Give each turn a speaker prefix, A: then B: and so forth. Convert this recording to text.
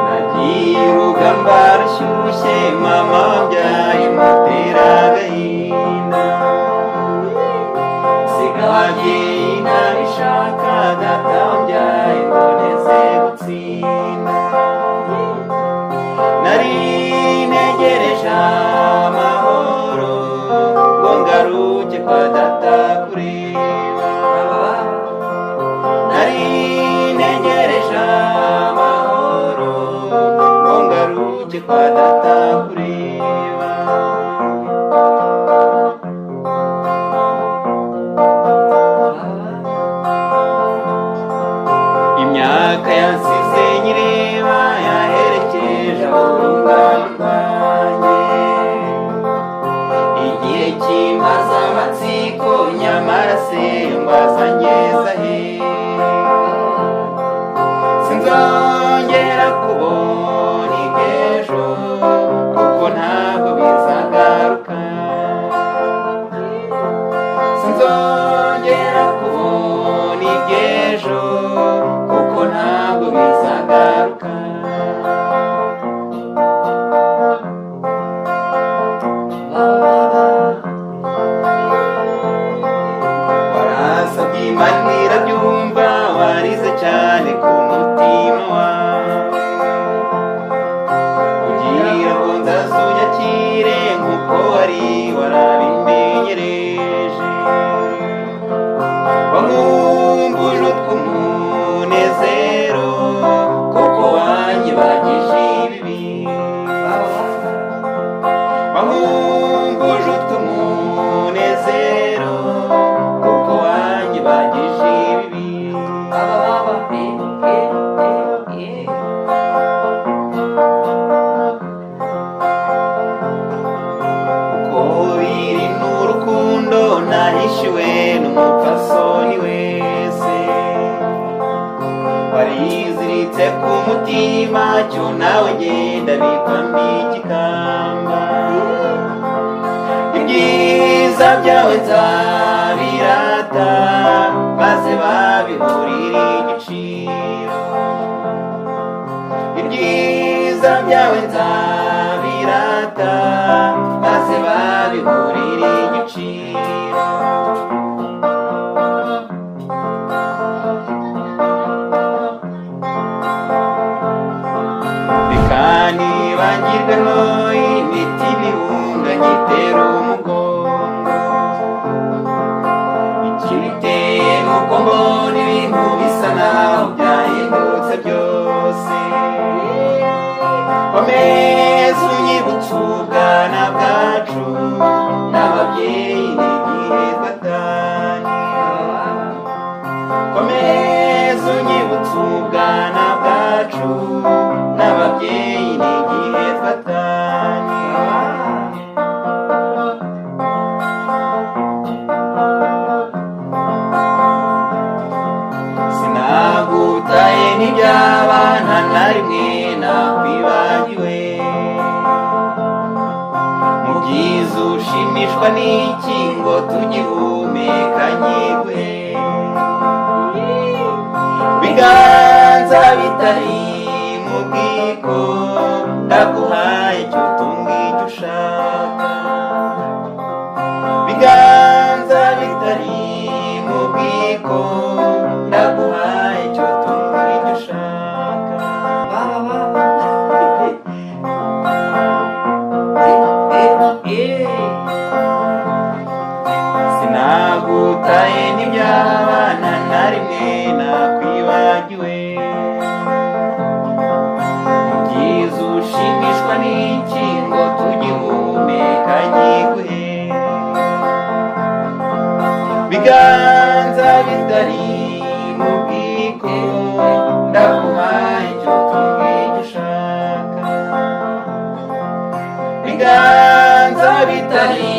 A: nagiye urugamba rushyushye mama wabyaye mutera agahinda, siga ababyeyi ntabishaka data wabyaye mboneze gutsinda, nari ntegereje amahoro ngo ngaruke kwa data kureba, nari ntegereje amahoro ngo ngaruke kwa data kureba. Imyaka yansize nyireba yaherekeje urungano rwanjye, igihe kimaze amatsiko nyamara se mbaza ngeza he, sinzongera kubona iby'ejo kuko ntabwo bizagaruka, sinzongera kubona iby'ejo kuko ntabwo bizagaruka. Warasabye Imana irabyumva, warize cyane ku mutima wawe, kugira ngo nzazunyakire nk'uko wari warabimenyereje, wankumbuje utw'umunezero kuko wanyibagije ibibi, wankumbuje utw'umunezero kuko wanyibagije ibibi. Uko biri n'urukundo nahishiwe n'umupfasoni wese, wariziritse ku mutima cyo nawe genda bikwambika ikamba, ibyiza byawe nzabirata maze babiburire igiciro, ibyiza byawe nzabirata maze babiburire igiciro. Reka nibagirwe no imiti n'ibihunga nyitera umugongo, ikibiteye nuko mbona ibintu bisa naho byahindutse byose, komeza unyibutse ubwana bwacu n'ababyeyi n'igihe twatanye, komeza unyibutse ubwana bwacu n'ababyeyi n'igihe twatanye. Sinagutaye n'iby'abana na rimwe nakwibagiwe, mu byiza ushimishwa n'iki ngo tugihumeka nyiguhe, biganza bitari mu bwiko ndaguhaye icyo utunga icyo ushaka, biganza bitari mu bwiko ndaguhaye icyo utunga icyo ushaka. Sinagutaye n'iby'abana na rimwe nakwibagiwe, mu byiza ushimishwa n'iki ngo tugihumeka nyiguhe, biganza bitari mu bwiko ndaguhaye icyo utunga icyo ushaka, biganza bitari